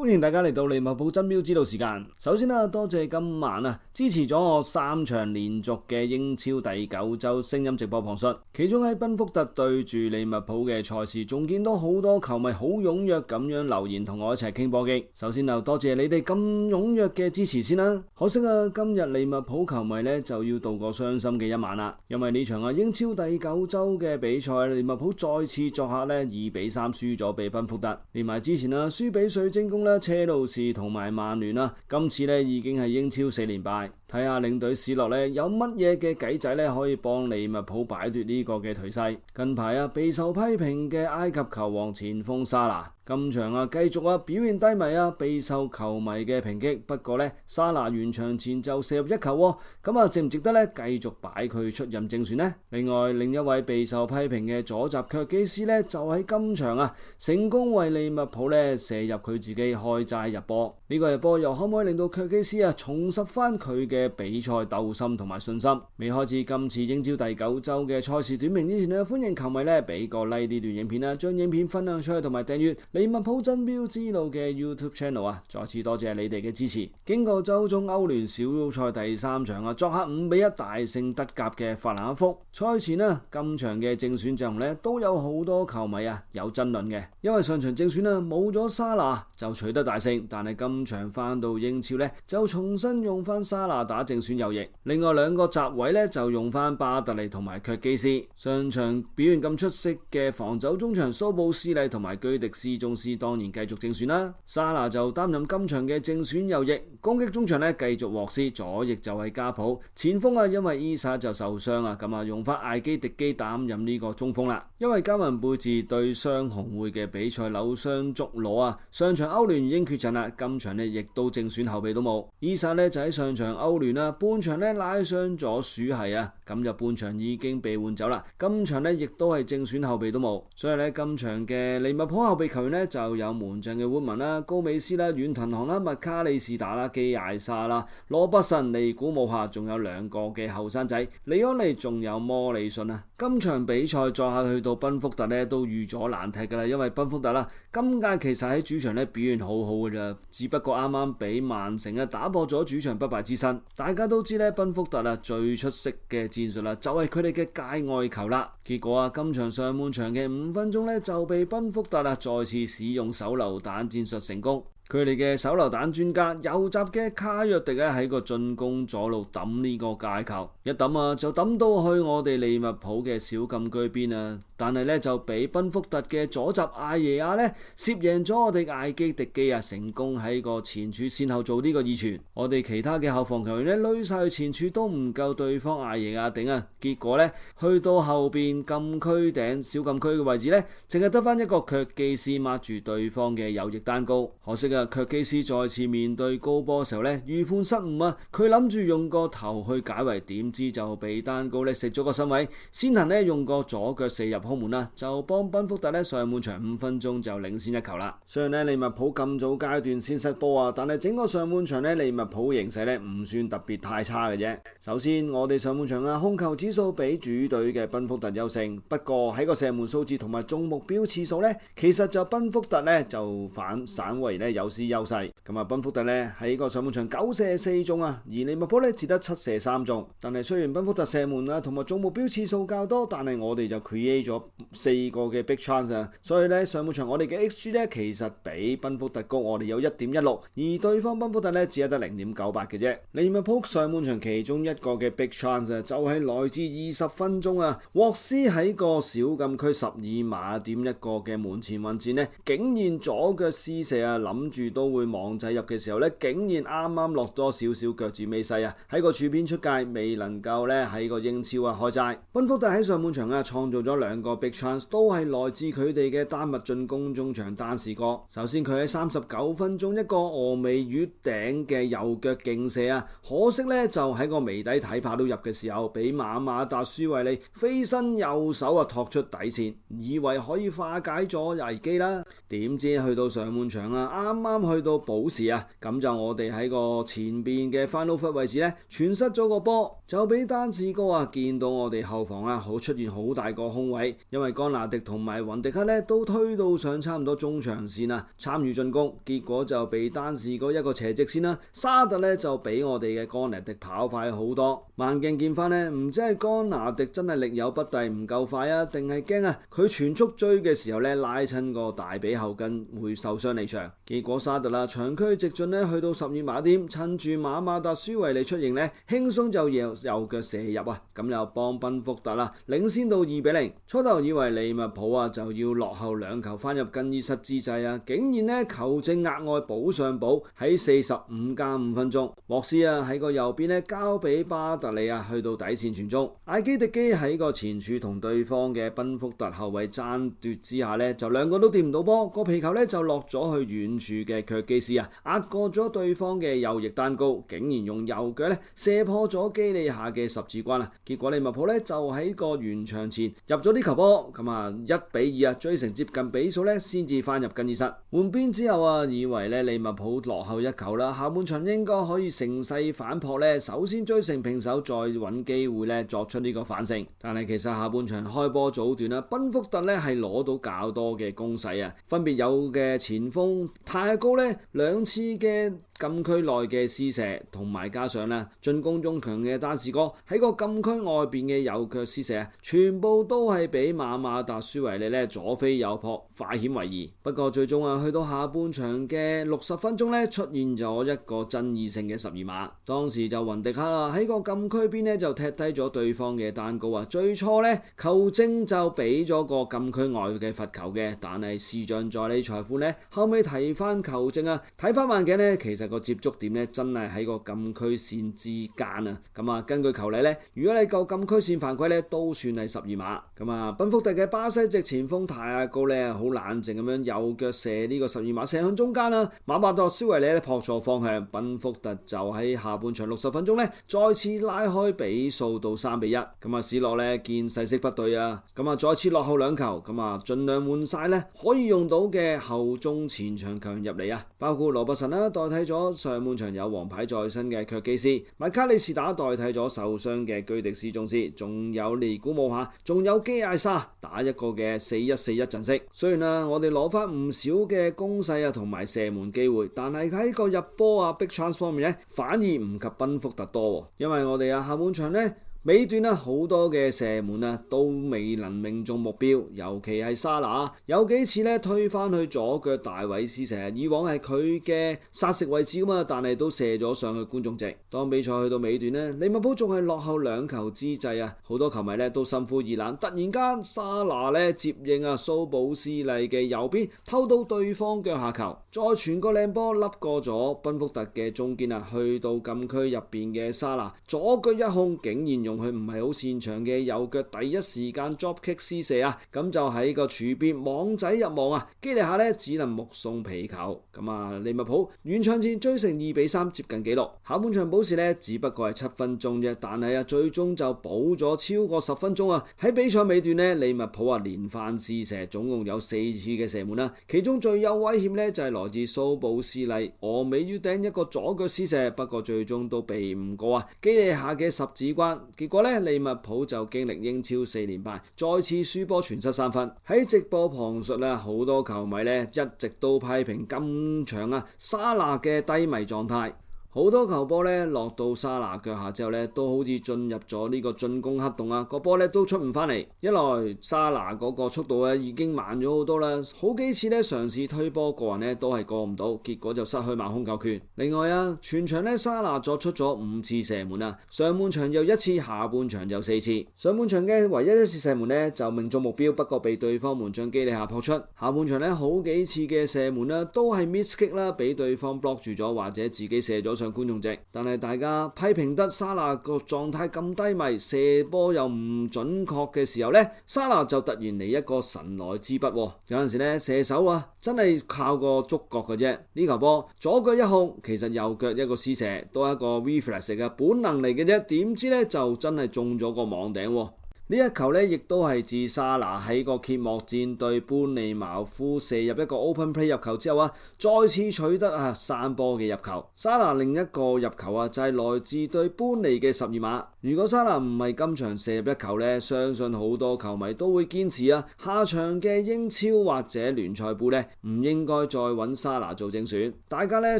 歡迎大家嚟到利物浦真標知道時間。首先多謝今晚支持咗我3場連續嘅英超第9周聲音直播旁述。其中喺賓福特對住利物浦嘅賽事，仲見到好多球迷好踴躍咁樣留言同我一齊傾波經。首先多謝你哋咁踴躍嘅支持先啦。可惜今日利物浦球迷就要度過傷心嘅一晚啦，因為呢場英超第9周嘅比賽，利物浦再次作客2比3輸咗俾賓福特，連埋之前輸俾水晶宮車路士同埋曼聯今次已經係英超4連敗。睇下領隊史諾有乜嘢嘅計仔可以幫利物浦擺脫呢個嘅頹勢。近排備受批評嘅埃及球王前鋒沙拿，今場繼續表現低迷備受球迷嘅抨擊。不過沙拿完場前就射入1球咁值唔值得繼續擺佢出任正選呢？另外另一位備受批評嘅左閘卻基斯就喺今場成功為利物浦射入佢自己開齋入波。呢個入波又可唔可以令到卻基斯重拾翻佢嘅比賽鬥心同埋信心？未開始今次英超第9周嘅賽事短評之前歡迎球迷俾個 like 呢段影片將影片分享出去同埋訂閱利物浦真標之路嘅 YouTube channel 再次多謝你哋嘅支持。經過周中歐聯小組賽第3場作客5比1大勝德甲嘅法蘭克福。賽前今場嘅正選陣容都有好多球迷有爭論嘅，因為上場正選冇咗沙拿就取得大勝，但係今場翻到英超就重新用翻沙拿打正選右翼，另外2個閘位就用翻巴特利同埋卻基斯。上場表現咁出色嘅防守中場蘇布斯利同埋居迪斯宗斯當然繼續正選啦。沙拿就擔任今場嘅正選右翼，攻擊中場繼續獲斯，左翼就係加普，前鋒因為伊薩就受傷咁用翻艾基迪基擔任呢個中鋒啦。因為加文貝治對雙紅會嘅比賽扭傷足踝上場歐聯已經缺陣啦，今場亦都正選後備都冇。伊薩就喺上場歐聯半場拉傷咗鼠係咁就半場已經被換走啦。今場亦都係正選後備都冇，所以今場嘅利物浦後備球員就有門將嘅活文啦、高美斯啦、遠藤航啦、麥卡利士達啦、基艾莎啦、羅伯臣、尼古姆夏，仲有2個嘅後生仔李安利，仲有摩里遜今場比賽作客去到賓福特都預咗難踢噶啦，因為賓福特今屆其實喺主場表現好好嘅咋，只不過啱啱俾曼城打破咗主場不敗之身。大家都知賓福特最出色嘅戰術就係佢哋嘅界外球啦。結果今場上半場嘅5分鐘就被賓福特再次使用手榴彈戰術成功。佢哋嘅手榴彈專家右閘嘅卡約迪喺個進攻左路抌呢個界球，一抌就抌到去我哋利物浦嘅小禁區邊但係就俾賓福特嘅左閘艾耶亞攝贏咗我哋艾基迪基成功喺個前柱先後做呢個2傳。我哋其他嘅後防球員累晒去前柱都唔夠對方艾耶亞頂結果去到後邊禁區頂小禁區嘅位置淨係得翻一個卻基斯抹住對方嘅右翼單高。可惜卻基斯再次面對高波時候預判失誤佢諗住用個頭去解圍，點知就被單高食咗個身位，先行用個左腳射入空門就幫賓福特上半場5分鐘就領先1球啦。雖然利物浦咁早階段先失波但係整個上半場利物浦形勢唔算特別太差嘅啫。首先我哋上半場控球指數比主隊嘅賓福特優勝，不過喺個射門數字同埋中目標次數其實就賓福特就反稍為有啲優勢。咁賓福特喺個上半場9射4中而利物浦只得7射3中。但係雖然賓福特射門同埋中目標次數較多，但係我哋就 create 咗4個嘅 big chance 所以上半場我哋嘅 XG 其實比賓福特高，我哋有 1.16， 而對方賓福特只係得 0.98 嘅啫。利物浦上半場其中一個嘅 big chance 就係來自20分鐘沃斯喺個小禁區12碼點一個嘅門前運戰竟然左腳施射諗住都會網仔入嘅時候竟然啱啱落多少少腳趾尾細喺個柱邊出界，未能夠喺個英超開齋。賓福特喺上半場創造咗2個 big chance，都係來自佢哋嘅丹麥進攻中場丹士哥。首先佢喺39分鐘一個峨眉月頂嘅右腳勁射可惜就喺個眉底睇怕到入嘅時候，俾馬達舒維利飛身右手托出底線，以為可以化解咗危機啦。點知去到上半場啱啱去到補時咁就我哋喺個前邊嘅翻 over 位置傳失咗個波，就俾丹士哥見到我哋後防好出現好大個空位，因為干拿迪同埋雲迪克咧都推到上差唔多中場線啊，參與進攻，結果就被單視嗰一個斜直線啦。沙特咧就比我哋嘅干拿迪跑快好多。慢鏡見翻呢，唔知係干拿迪真係力有不逮唔夠快啊，定係驚啊佢全速追嘅時候咧拉親個大髀後筋會受傷離場。結果沙特啦長驅直進咧去到12碼點，趁住馬馬達舒維利出現咧，輕鬆就右腳射入啊，咁又幫賓福特啦領先到2-0。初頭以為利物浦啊就要落後2球翻入更衣室之際啊，竟然咧球證額外補上補，喺45+5分鐘，莫斯啊喺個右邊咧交俾巴特利啊去到底線傳中，艾基迪基喺個前處同對方嘅賓福特後衛爭奪之下咧，就兩個都掂唔到波，個皮球咧就落咗去遠處嘅卻基斯啊，壓過咗對方嘅右翼單高，竟然用右腳咧射破咗基利夏嘅十字關啊！結果利物浦咧就喺個完場前入咗呢球波，咁啊1-2啊追成接近比數咧，先至翻入更衣室。換邊之後啊，以為咧利物浦落後1球啦，下半場應該可以乘勢反撲咧，首先追成平手，再揾機會咧作出呢個反勝。但係其實下半場開波早段啦，賓福特咧係攞到較多嘅攻勢啊，分別有嘅前鋒太高咧2次嘅禁區內嘅施射，同埋加上咧進攻中強嘅丹士哥喺個禁區外邊嘅右腳施射，全部都係俾馬馬達舒維利咧左飛右撲，化險為夷。不過最終啊，去到下半場嘅60分鐘咧，出現咗一個爭議性嘅12碼，當時就雲迪克啦喺個禁區邊咧就踢低咗對方嘅單高啊。最初咧球證就俾咗個禁區外嘅罰球嘅，但係視像助理裁判咧後尾提翻球證啊，睇翻慢鏡咧，其實個接觸點咧真係喺個禁區線之間啊。咁啊，根據球例咧，如果你夠禁區線犯規咧，都算係12碼。咁啊，賓福特嘅巴西籍前鋒泰亞高咧好冷靜咁樣右腳射呢個12碼射向中間啦。馬馬多舒維利咧撲錯方向，賓福特就喺下半場60分鐘咧再次拉開比數到3-1。咁啊，史洛咧見勢色不對啊，咁啊再次落後2球，咁啊盡量換晒咧可以用到嘅後中前場強入嚟啊，包括羅伯臣啦代替咗上半場有黃牌在身嘅卻基斯，米卡利士打代替咗受傷嘅居迪斯宗斯，仲有尼古姆下，仲有基艾沙打一個嘅4-1-4-1陣式。雖然啊我哋攞翻唔少嘅攻勢啊同埋射門機會，但係喺個入波啊 big chance 方面咧反而唔及賓福特多，因為我哋啊下半場咧尾段啦，好多嘅射門啊都未能命中目標，尤其係沙拿有幾次咧推返去左腳大衛斯射，以往係佢嘅殺食位置噶嘛，但係都射咗上去觀眾席。當比賽去到尾段咧，利物浦仲係落後2球之際啊，好多球迷咧都心灰意冷。突然間沙拿咧接應啊蘇保斯利嘅右邊偷到對方腳下球，再傳個靚波笠過咗賓福特嘅中堅啊，去到禁區入邊嘅沙拿左腳一控，竟然用佢唔係好擅長嘅右腳第一時間 drop kick 施射啊，咁就喺個柱邊網仔入網啊，基利夏咧只能目送皮球。咁啊，利物浦完場前追成2-3，接近紀錄。下半場補時咧只不過係7分鐘啫，但係啊最終就補咗超過10分鐘啊。喺比賽尾段咧，利物浦啊連番試射，總共有4次嘅射門啦，其中最有威脅咧就係來自蘇保斯利俄美於頂一個左腳施射，不過最終都避唔過啊基利夏嘅十指關。結果咧，利物浦就經歷英超4連敗，再次輸波全失3分。喺直播旁述咧，好多球迷咧一直都批評今場啊沙拿嘅低迷狀態。好多球波咧落到沙拿腳下之後咧，都好似進入咗呢個進攻黑洞啊！個波咧都出唔翻嚟。一來沙拿嗰個速度咧已經慢咗好多啦，好幾次咧嘗試推波個人咧都係過唔到，結果就失去慢控球權。另外啊，全場咧沙拿作出咗5次射門啊，上半場又1次，下半場又4次。上半場嘅唯一一次射門咧就命中目標，不過被對方門將基利夏撲出。下半場咧好幾次嘅射門啦，都係 miss kick 啦，俾對方 block 住咗，或者自己射咗上觀眾席。但係大家批評得沙拿個狀態咁低迷，射波又唔準確嘅時候呢，沙拿就突然嚟一個神來之筆。有陣時呢，射手啊真係靠個觸覺嘅啫。呢球波左腳一控，其實右腳一個施射，都係一個 reflex 嘅本能嚟嘅啫。點知呢，就真係中咗個網頂。呢一球咧亦都係自沙拿喺個揭幕戰對般尼茅夫射入一個 open play 入球之後再次取得山波嘅入球。沙拿另一個入球就係來自對般尼嘅12碼。如果沙拿唔係今場射入一球咧，相信好多球迷都會堅持下場嘅英超或者聯賽盃咧唔應該再揾沙拿做正選。大家咧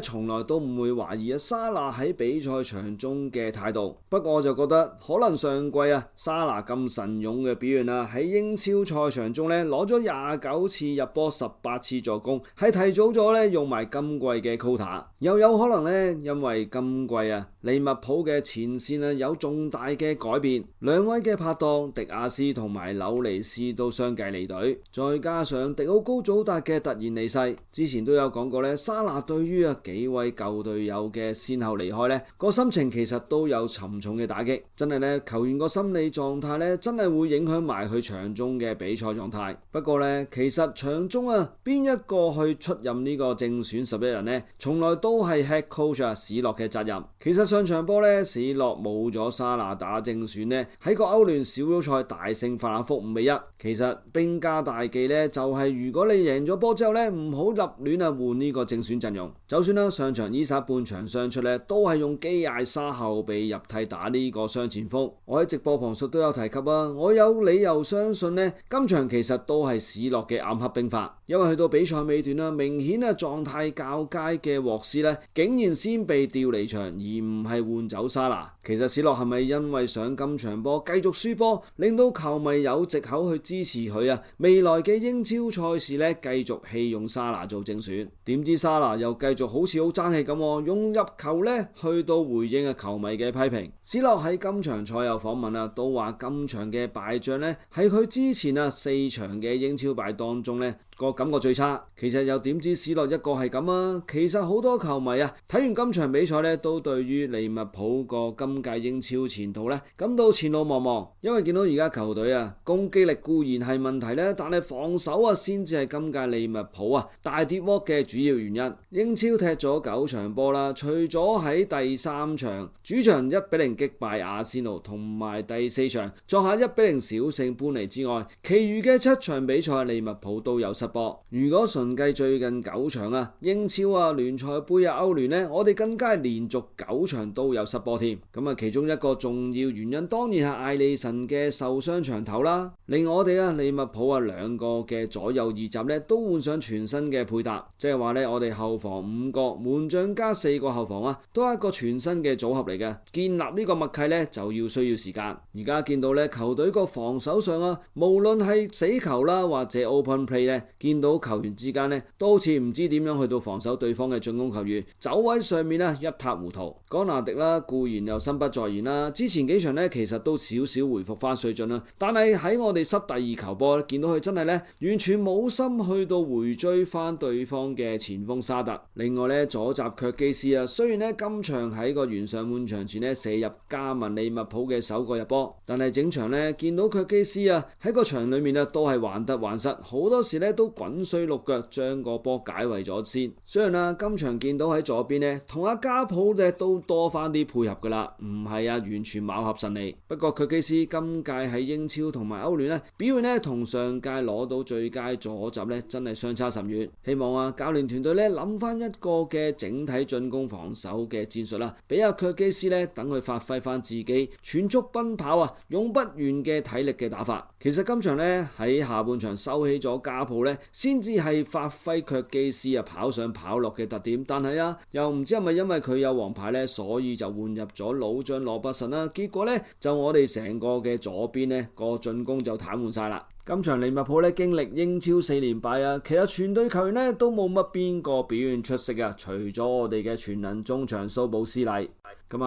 從來都唔會懷疑沙拿喺比賽場中嘅態度。不過我就覺得可能上季沙拿咁神勇嘅表現喺英超賽場中咧攞咗29次入波18次助攻，係提早咗咧用埋今季嘅 quota。又有可能咧因為今季利物浦嘅前線有重大嘅改變，兩位嘅拍檔迪亞斯同埋紐尼斯都相繼離隊，再加上迪奧高祖達嘅突然離世，之前都有講過咧，沙拿對於幾位舊隊友嘅先後離開咧，個心情其實都有沉重嘅打擊。真係咧，球員個心理狀態咧，真係會影響埋佢場中嘅比賽狀態。不過咧，其實場中邊一個去出任呢個正選11人呢？從來都係 head coach 史洛嘅責任。其實上場波咧，史洛冇咗沙拿打正選呢，喺個歐聯小組賽大勝法蘭福5-1。其實兵家大忌咧，就係如果你贏咗波之後咧，唔好立亂換呢個正選陣容。就算上場伊薩半場傷出咧，都係用基艾沙後備入替打呢個雙前鋒。我喺直播旁述都有提及我有理由相信呢，今場其實都係史洛嘅暗黑兵法。因為去到比賽尾段明顯狀態較佳嘅沃斯呢，竟然先被調離場，而唔係換走沙拿。其實史洛係咪因為想今場波繼續輸波，令到球迷有藉口去支持佢未來嘅英超賽事呢，繼續棄用沙拿做正選？點知沙拿又繼續好似好爭氣咁用入球呢去到回應球迷嘅批評。史洛喺今場賽後訪問都話今場嘅敗仗呢係佢之前4場嘅英超敗當中呢個感覺最差。其實又點知史洛一個係咁其實好多球迷睇完今場比賽呢，都對於利物浦個今屆英超前途呢感到前路茫茫。因為見到而家球隊攻擊力固然係問題呢，但係防守先至係今屆利物浦大跌窩嘅主要原因。英超踢咗9場波啦，除咗喺第3場主場1-0擊敗阿仙奴，同埋第4場作客1-0小勝般尼之外，其餘嘅7場比賽利物浦都有失波。如果純計最近9場英超聯賽盃歐聯呢，我哋更加係連續9場都有失波添。咁其中一個重要原因當然係艾利臣嘅受傷長頭啦，令我哋利物浦2個嘅左右二閘呢都換上全新嘅配搭，即係話呢，我哋後防5個門將加4個後防都係一個全新嘅組合嚟嘅。建立呢個默契呢就需要時間。而家見到呢球隊個防守上無論係死球啦或者 open play 呢，見到球員之間呢都好似唔知點樣去到防守對方嘅進攻球員，走位上面一塌糊塗。岡納迪啦固然又心不在焉啦，之前幾場呢其實都少少回復翻水準啦，但係喺我哋失第2球波見到佢真係呢完全冇心去到回追翻對方嘅前鋒沙特。另外呢左閘卻基斯雖然呢今場喺個完上半場前呢射入加盟利物浦嘅首個入波，但係整場呢見到卻基斯喺個場裏面都係患得患失，好多時呢都滾水淥腳將個波解圍咗先。雖然今場見到喺左邊呢同阿加普都多翻啲配合噶啦，唔係完全貌合神離。不過卻基斯今屆喺英超同埋歐聯呢表現呢同上屆攞到最佳左閘呢真係相差甚遠。希望教練團隊呢諗翻一個嘅整體進攻防守嘅戰術啦，俾阿卻基斯呢等佢發揮翻自己全速奔跑用不完嘅體力嘅打法。其實今場呢喺下半場收起咗加普呢先至係發揮卻基斯跑上跑落嘅特點，但係又唔知係咪因為佢有黃牌呢，所以就換入咗老將羅伯遜啦。結果呢就我哋成個嘅左邊呢個進攻就癱瘓晒啦。今場利物浦呢經歷英超4連敗其實全隊球員呢都冇乜邊個表現出色除咗我哋嘅全能中場蘇布斯利。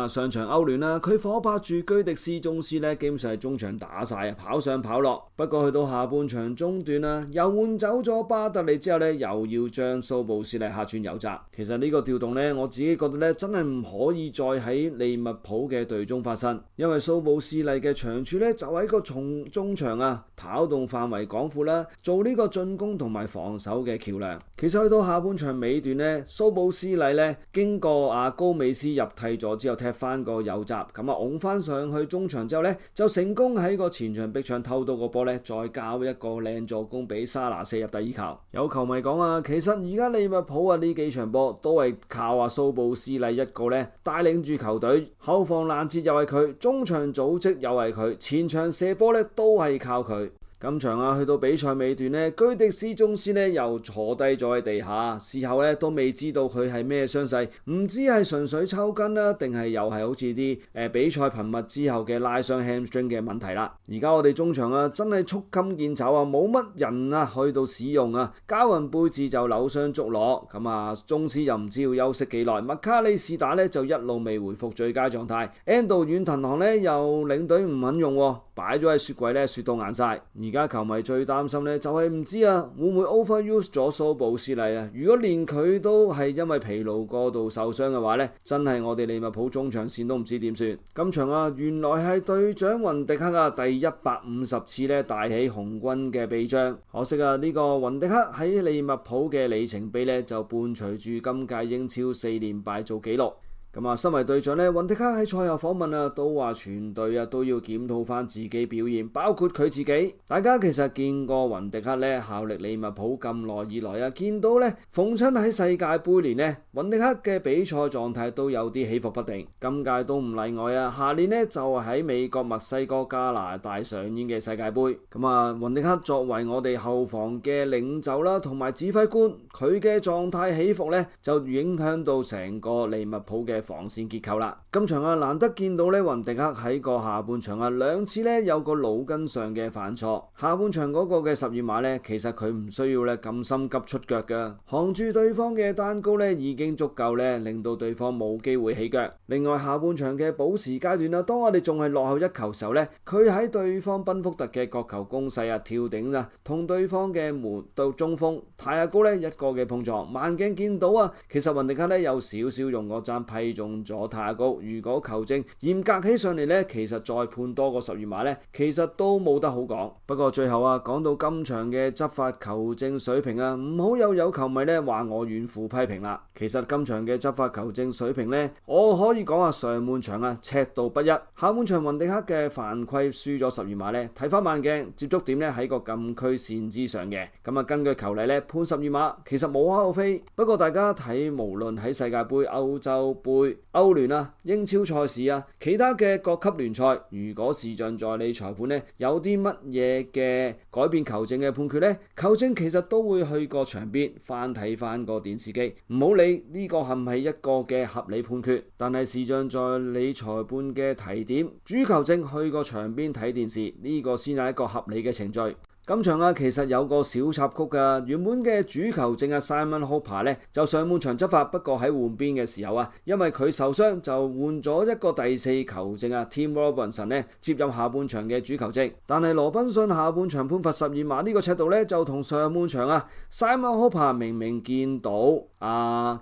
上場歐聯佢火拍住居迪斯宗斯呢基本上係中場打晒跑上跑落。不過去到下半場中段又換走咗巴特利之後呢，又要將蘇布斯利客串右閘。其實呢個調動呢，我自己覺得呢真係唔可以再喺利物浦嘅隊中發生，因為蘇布斯利嘅長處呢就喺個中場跑動範圍廣闊啦，做呢個進攻同埋防守嘅橋樑。其實去到下半場尾段呢，蘇布斯利呢經過高美斯入替咗之後又踢翻個右閘，咁啊拱翻上去中場之後呢，就成功喺個前場壁牆偷到個波呢，再交一個靚助攻俾沙拿射入第二球。有球迷講啊，其實而家利物浦啊呢幾場波都係靠蘇布斯利一個呢帶領住球隊，後防攔截又係佢，中場組織又係佢，前場射波呢都係靠佢。今場啊，去到比賽尾段呢，居迪斯宗斯呢又坐低咗喺地下，事後呢都未知道佢係咩傷勢，唔知係純粹抽筋啦，定係又係好似啲比賽頻密之後嘅拉傷 hamstring 嘅問題啦。而家我哋中場啊，真係捉襟見肘啊，冇乜人啊去到使用啊，加雲貝治就扭傷足踝，咁啊，宗斯又唔知要休息幾耐，麥卡利士打呢就一路未回復最佳狀態，安道遠藤航呢又領隊唔肯用，擺咗喺雪櫃呢，雪到硬晒。而家球迷最擔心呢，就係唔知啊會唔會 overuse 咗蘇布斯利啊？如果連佢都係因為疲勞過度受傷嘅話呢，真係我哋利物浦中場線都唔知點算。今場啊，原來係隊長雲迪克啊第150次呢帶起紅軍嘅臂章，可惜啊呢個雲迪克喺利物浦嘅里程碑呢，就伴隨住今屆英超4連敗做紀錄。咁啊，身為隊長呢，雲迪克喺賽後訪問啊，都話全隊啊都要檢討翻自己表現，包括佢自己。大家其實見過雲迪克呢效力利物浦咁耐以來啊，見到呢逢親喺世界盃年呢，雲迪克嘅比賽狀態都有啲起伏不定。今屆都唔例外啊，下年呢就喺美國、墨西哥、加拿大上演嘅世界盃。咁啊，雲迪克作為我哋後防嘅領袖啦，同埋指揮官，佢嘅狀態起伏呢，就影響到成個利物浦嘅防線結構啦。今場啊，難得見到咧雲迪克喺個下半場啊兩次咧有個腦筋上嘅犯錯。下半場嗰個嘅12碼咧，其實佢唔需要咧咁心急出腳噶，扛住對方嘅單高咧已經足夠咧令到對方冇機會起腳。另外下半場嘅補時階段啊，當我哋仲係落後1球時候咧，佢喺對方賓福特嘅角球攻勢啊跳頂啊，同對方嘅門到中鋒泰亞高咧一個嘅碰撞，慢鏡見到啊，其實雲迪克咧有少少用嗰盞批中咗泰亞高。如果球證嚴格起上嚟咧，其實再判多個12碼咧，其實都冇得好講。不過最後啊，講到今場嘅執法球證水平啊，唔好有球迷咧話我遠赴批評啦。其實今場嘅執法球證水平咧，我可以講啊，上半場啊尺度不一，下半場雲迪克嘅犯規輸咗12碼咧，睇翻慢鏡接觸點咧喺個禁區線之上嘅，咁啊根據球例咧判12碼，其實無可厚非。不過大家睇無論喺世界盃、歐洲盃、歐聯啊、英超賽事啊、其他嘅各級聯賽，如果視像助理裁判呢有啲乜嘢嘅改變球證嘅判決呢，球證其實都會去個場邊翻睇翻個電視機，唔好理呢個係唔係一個嘅合理判決。但係視像助理裁判嘅提點，主球證去個場邊睇電視，呢個先係一個合理嘅程序。今場啊，其實有個小插曲噶。原本嘅主球證啊 Simon Hopper 咧就上半場執法，不過喺換邊嘅時候啊，因為佢受傷就換咗一個第4球證啊 Tim Robinson 咧接任下半場嘅主球證。但係羅賓遜下半場判罰12碼呢個尺度咧就同上半場啊 Simon Hopper 明明見到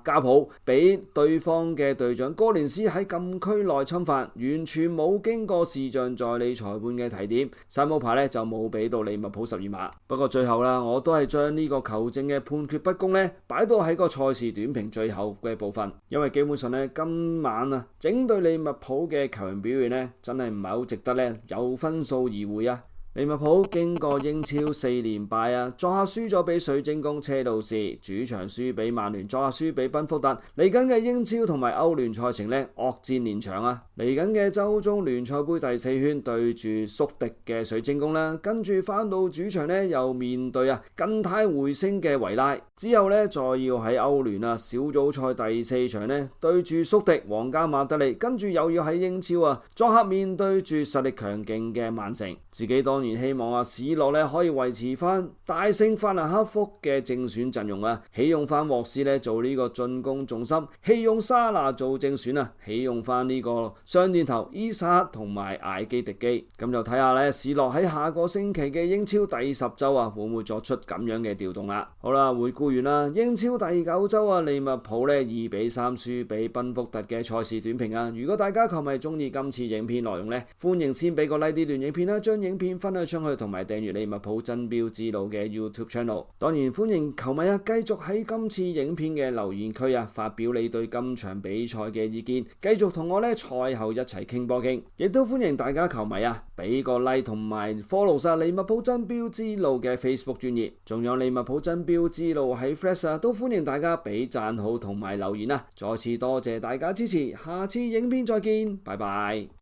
加普俾對方嘅隊長哥連斯喺禁區內侵犯，完全冇經過視像助理裁判嘅提點，Simon Hopper 咧就冇俾到利物浦12碼。不過最後啦，我都係將呢個球證嘅判決不公咧擺到喺個賽事短評最後嘅部分，因為基本上咧今晚啊整隊利物浦嘅球員表現咧真係唔係好值得咧有分數而回啊。利物浦經過英超4連敗啊，作客輸咗俾水晶宮車路士，主場輸俾曼聯，作客輸俾賓福特。嚟緊嘅英超同埋歐聯賽程呢，惡戰連場啊！嚟緊嘅周中聯賽盃第4圈對住宿敵嘅水晶宮啦，跟住翻到主場呢，又面對近態回升嘅維拉，之後呢，再要喺歐聯小組賽第4場呢對住宿敵皇家馬德里，跟住又要喺英超作客面對住實力強勁嘅曼城。自己當然希望史洛咧可以維持翻大勝法蘭克福嘅正選陣容起用翻沃斯咧做呢個進攻重心，棄用沙拿做正選棄用翻呢個雙箭頭伊薩克同埋艾基迪基。咁就睇下咧史洛喺下個星期嘅英超第10周會唔會作出咁樣嘅調動啦。好啦，回顧完啦英超第9周利物浦咧2-3輸俾賓福特嘅賽事短評如果大家球迷中意今次影片內容咧，歡迎先俾個 like 啲段影片啦，將影片分分享出去，同埋訂閱利物浦真標之路嘅 YouTube channel。當然歡迎球迷繼續喺今次影片嘅留言區發表你對今場比賽嘅意見，繼續同我賽後一齊傾波傾。亦都歡迎大家球迷俾個 like 同埋 follow 晒利物浦真標之路嘅 Facebook 專頁，仲有利物浦真標之路喺 Threads 都歡迎大家俾讚好同埋留言。再次多謝大家支持，下次影片再見，拜拜。